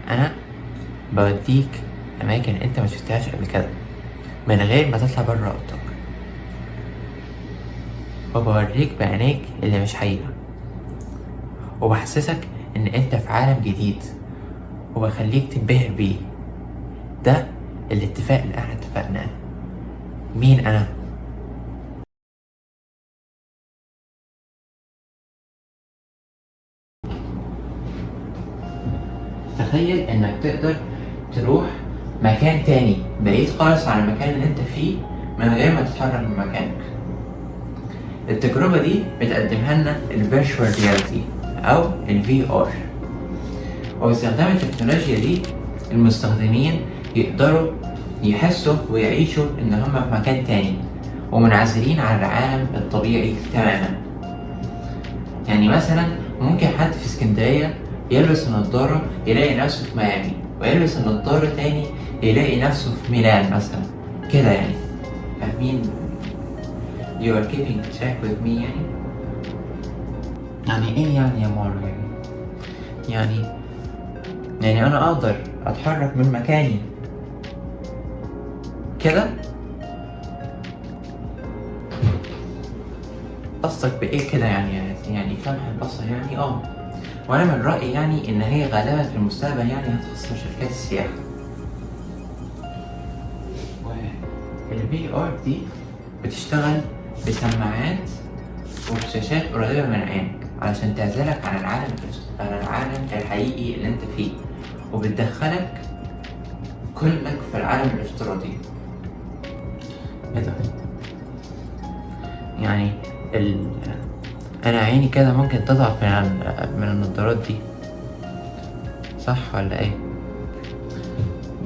انا بوديك اماكن انت ما شفتهاش قبل كده من غير ما تطلع بره اوضتك، وبوريك بعينيك اللي مش حقيقة، وبحسسك ان انت في عالم جديد، وبخليك تنبهر بيه. ده الاتفاق اللي احنا اتفقناه. مين انا؟ تخيل انك تقدر تروح مكان تاني بعيد خالص عن المكان اللي انت فيه من غير ما تتحرك من مكانك. التجربة دي بتقدمها لنا الفيرتشوال رياليتي او الفي ار، وباستخدام التكنولوجيا دي المستخدمين يقدروا يحسوا ويعيشوا ان هم في مكان تاني ومنعزلين عن العالم الطبيعي تماما. يعني مثلا ممكن حد في اسكندرية يلبس النضارة يلاقي نفسه في ميامي، ويلبس النضارة تاني يلاقي نفسه في ميلان مثلا، كده يعني. فاهمين؟ You are keeping track with me يعني؟ يعني ايه يعني يا مارو يعني انا اقدر اتحرك من مكاني كده؟ قصدك بايه كده يعني لمح البصر يعني؟ وانا من رأيي يعني ان هي غالبا في المستقبل يعني هتخص شركات السياحة. والفي ار دي بتشتغل بسماعات وبشاشات قريبة من عينك علشان تعزلك عن العالم الحقيقي اللي انت فيه، وبتدخلك كلك في العالم الافتراضي. ايه ده؟ يعني انا عيني كده ممكن تضعف من النضارات دي، صح ولا ايه؟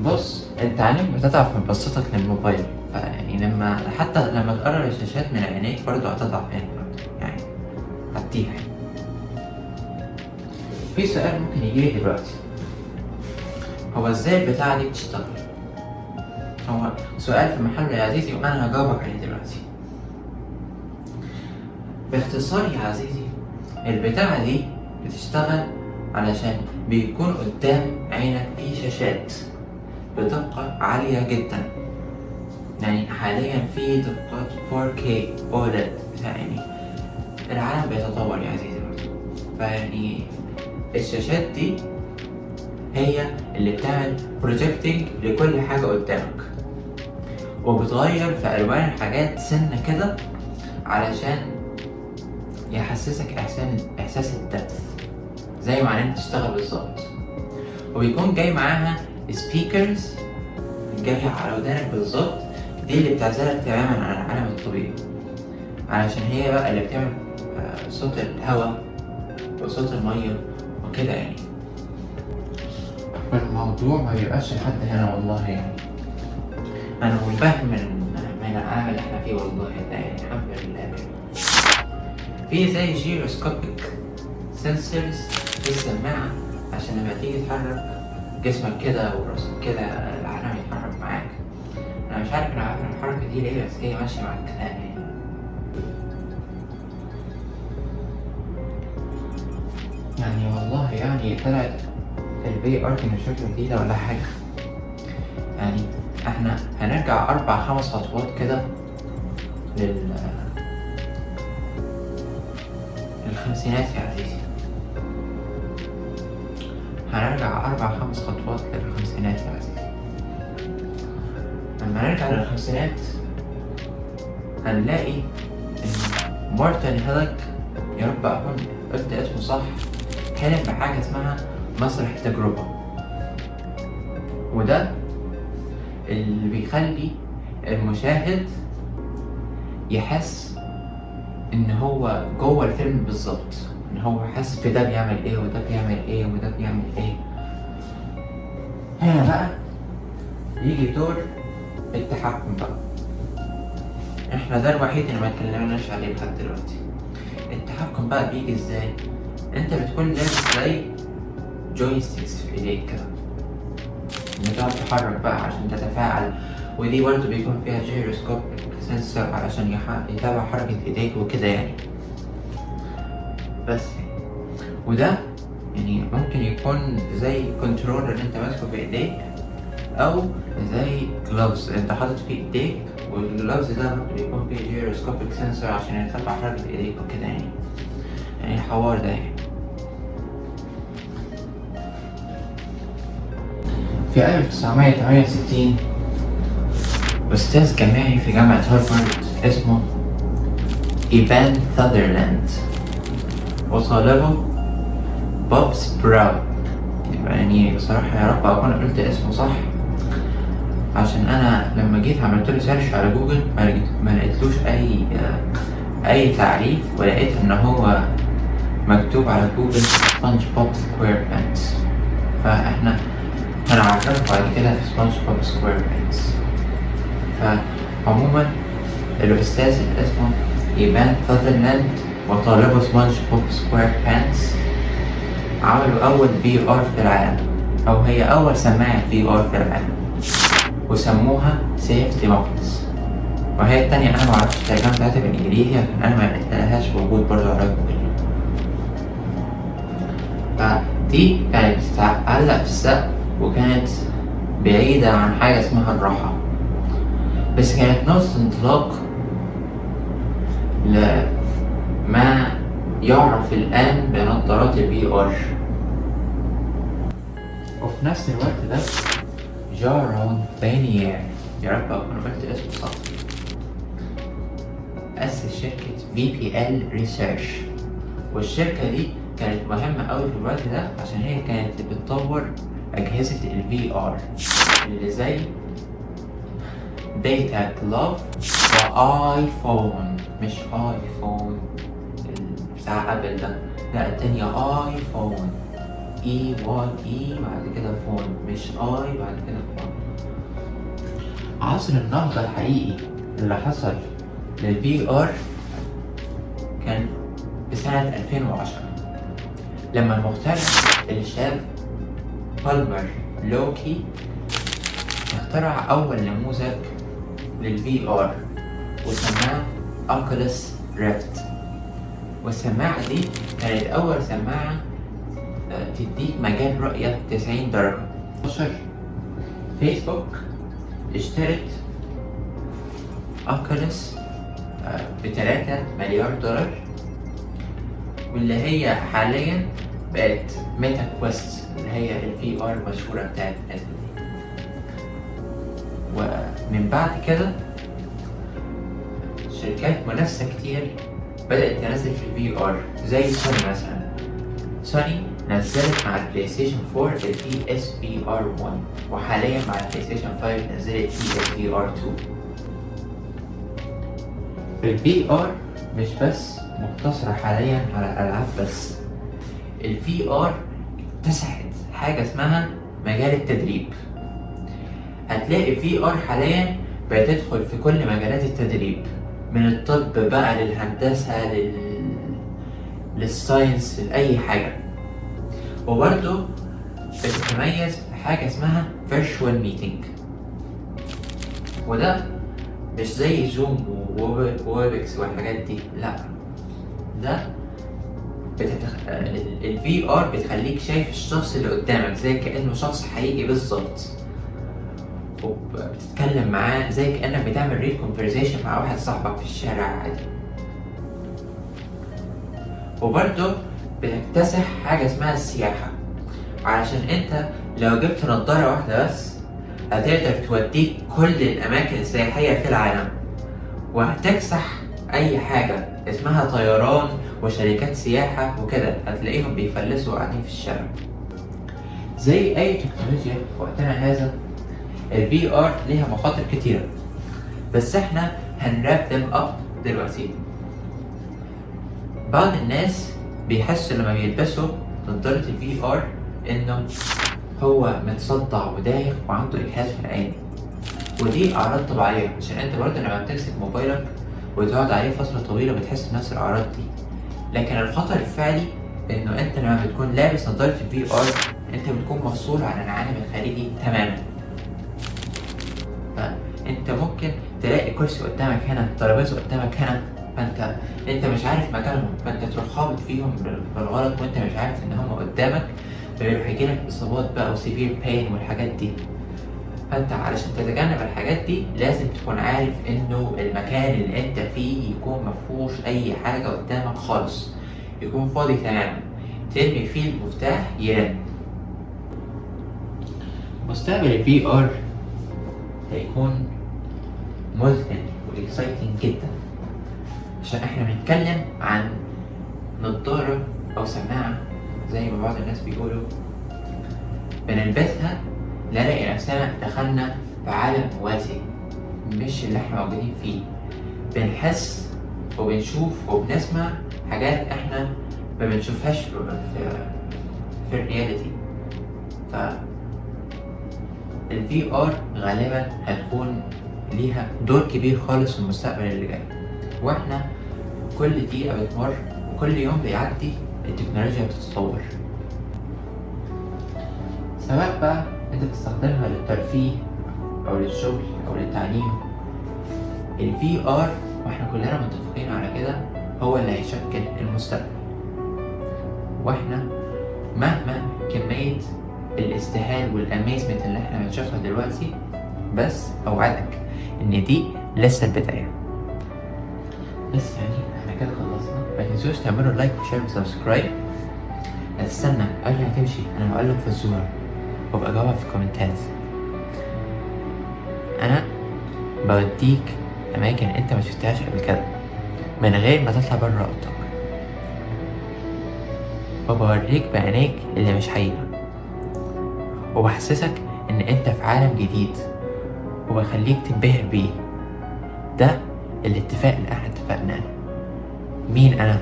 بص، انت عينك بتضعف من بصتك للموبايل، فيعني حتى لما تقرب الشاشات من عينيك برضو هتضعف عينك يعني هتطيح. في سؤال ممكن يجيلي دلوقتي، هو ازاي البتاعة دي بتشتغل؟ هو سؤال في محله يا عزيزي، وانا هجاوبك عليه دلوقتي. باختصار يا عزيزي، البتاعة دي بتشتغل علشان بيكون قدام عينك في شاشات بدقة عالية جدا. يعني حاليا في دقات 4K OLED، يعني العالم بيتطور يا عزيزي برضه. فيعني الشاشات دي هي اللي بتعمل بروجيكتنج لكل حاجة قدامك، وبتغير في ألوان الحاجات سنة كده علشان يحسسك إحساس الدبث زي ما عينك تشتغل بالظبط. وبيكون جاي معاها سبيكرز جاية على ودانك بالظبط، دي اللي بتعزلك تماما عن العالم الطبيعي، علشان هي بقى اللي بتعمل صوت الهواء وصوت المية وكده يعني. الموضوع ما بيبقاش لحد هنا والله، يعني أنا منبهر من العالم اللي احنا فيه والله. ده يعني الحمد لله. في زي جيروسكوبيك سنسورز في السماعة عشان لما تيجي تحرك جسمك كده وراسك كده العالم يتحرك معاك. أنا مش عارف الحركة دي ليه، بس هي ماشية مع الكلام يعني والله يعني طلعت الفي ار كان شكله جديدة ولا حاجة. يعني احنا هنرجع 4-5 خطوات كده للخمسينات يا عزيزي. هنرجع 4-5 خطوات للخمسينات يا عزيزي. لما نرجع للخمسينات هنلاقي ان مارتن هيلك، يا رب اكون قلت اسمه صح، كان بحاجة اسمها مسرح التجربة، وده اللي بيخلي المشاهد يحس ان هو جوه الفيلم بالظبط، ان هو حاسس بده بيعمل ايه وده بيعمل ايه وده بيعمل ايه. هنا بقى يجي دور التحكم بقى. احنا ده الوحيد اللي ما اتكلمناش عليه لحد دلوقتي. التحكم بقى بيجي ازاي؟ انت بتكون لابس زي جويستيكس في ايديك كده، بتقعد تحرك بقى عشان تتفاعل، ودي برضه بيكون فيها جيروسكوب سنسور علشان يتابع حركة ايديك وكده يعني. بس وده يعني يعني ممكن يكون زي كنترولر انت ماسكه في ايديك، او زي جلوفز انت حاطط في ايديك، والجلوفز ده ممكن يكون فيه جيروسكوبيك سنسور عشان يتبع حركة ايديك وكده يعني الحوار ده في 1968 أستاذ جامعي في جامعة هارفارد اسمه إيفان ساذرلاند وطالبه بوب سبراوت. يعني بصراحة يا رب أكون قلت اسمه صح، عشان أنا لما جيت عملت له سيرش على جوجل ما لقيتلوش أي تعريف، ولقيت إن هو مكتوب على جوجل سبونج بوب سكوير بانس، فإحنا هنعرفه بعد كده في سبونج بوب سكوير بانس. فعموما الأستاذ اللي اسمه إيفان ساذرلاند وطالبه سبونج بوب سكوير بانس عملوا أول VR في العالم، أو هي أول سماعة VR في العالم، وسموها سيفتي ماكس. وهي التانية أنا معرفش الترجمة بتاعتها بالإنجليزي عشان أنا ملقتلهاش موجود برضه على جوجل. فدي كانت بتتعلق في السقف وكانت بعيدة عن حاجة اسمها الراحة، بس كانت نقطة انطلاق لما يعرف الآن بنظارات VR. وفي نفس الوقت ده جارون بانيير، يا رب أكون قلت اسمه صح، أسس شركة VPL Research. والشركة دي كانت مهمة أوي في الوقت ده عشان هي كانت بتطور أجهزة VR اللي زي داتا جلوف وآيفون، مش آيفون بتاع أبل ده، لا التانية آيفون EYE بعد كده فون، مش آي بعد كده فون. عصر النهضة الحقيقي اللي حصل للVR كان في سنة 2010 لما المخترع الشاب بالمر لوكي اخترع أول نموذج للVR وسماه أوكولوس ريفت. والسماعة دي كانت أول سماعة تديك مجال رؤية 90 درجة. فيسبوك اشترت أوكولوس ب3 مليار دولار، واللي هي حاليا بقت ميتا كويست اللي هي VR المشهورة بتاعت الناس دي. ومن بعد كده شركات منافسة كتير بدأت تنزل في VR زي سوني مثلا. سوني نزلت مع البلاي ستيشن 4 PSVR 1، وحاليا مع البلاي ستيشن 5 نزلت PSVR 2. VR مش بس مقتصرة حاليا على الألعاب بس، VR اكتسحت حاجة اسمها مجال التدريب. هتلاقي VR حاليا بتدخل في كل مجالات التدريب، من الطب بقى للهندسة للساينس لأي حاجة. وبرضه بتتميز بحاجة اسمها virtual meeting، وده مش زي زوم وويبكس والحاجات دي، لا ده VR بتخليك شايف الشخص اللي قدامك زي كأنه شخص حقيقي بالظبط، وبتتكلم معاه زي كأنك بتعمل ريل كونفرزيشن مع واحد صاحبك في الشارع عادي. وبرضه بتكتسح حاجة اسمها السياحة، علشان انت لو جبت نضارة واحدة بس هتقدر توديك كل الأماكن السياحية في العالم، وهتكسح أي حاجة اسمها طيران وشركات سياحة وكده، هتلاقيهم بيفلسوا قاعدين في الشارع. زي أي تكنولوجيا في وقتنا هذا VR ليها مخاطر كتيرة، بس احنا هنراب them up دلوقتي. بعض الناس بيحسوا لما بيلبسوا نظارة VR انه هو متصدع ودايخ وعنده اجهاد في العين، ودي اعراض طبيعية عشان انت برضه لما بتمسك موبايلك وتقعد عليه فترة طويلة بتحس بنفس الاعراض دي. لكن الخطر الفعلي انه انت لما بتكون لابس نظارة VR انت بتكون مفصول عن العالم الخارجي تماما. فانت ممكن تلاقي كرسي قدامك هنا، ترابيزة قدامك هنا، فانت مش عارف مكانهم، فانت تروح خابط فيهم بالغلط وانت مش عارف ان هم قدامك، فيروح يجيلك اصابات بقى وسيفير باين والحاجات دي. فانت علشان تتجنب الحاجات دي لازم تكون عارف انه المكان اللي انت فيه يكون مفهوش اي حاجة قدامك خالص، يكون فاضي تماما، ترمي فيه المفتاح يرن. مستقبل ال VR هيكون مذهل واكسايتنج جدا، عشان احنا بنتكلم عن نضارة او سماعة زي ما بعض الناس بيقولوا، بنلبسها نلاقي نفسنا دخلنا في عالم موازي مش اللي احنا موجودين فيه، بنحس وبنشوف وبنسمع حاجات احنا ما بنشوفهاش في الرياليتي. ف ال VR غالبا هتكون ليها دور كبير خالص في المستقبل اللي جاي، واحنا كل دقيقة بتمر وكل يوم بيعدي التكنولوجيا بتتطور، سواء بقى انت بتستخدمها للترفيه او للشغل او للتعليم. ال VR واحنا كلنا متفقين على كده هو اللي هيشكل المستقبل، واحنا مهما كمية الاستهال والاميزمنت اللي احنا بنشوفها دلوقتي، بس اوعدك ان دي لسه البداية. بس يعني احنا كده خلصنا، ما تنسوش تعملوا لايك وشير وسبسكرايب. استنى قبل ما تمشي انا هقولك فزورة وابقى اجاوبها في الكومنتات. انا بوديك اماكن انت ما شفتهاش قبل كده من غير ما تطلع بره اوضتك، وبوريك بعينيك اللي مش حقيقة، وبحسسك ان انت في عالم جديد، وبخليك تنبهر بيه. ده الاتفاق اللي احنا اتفقناه. مين انا؟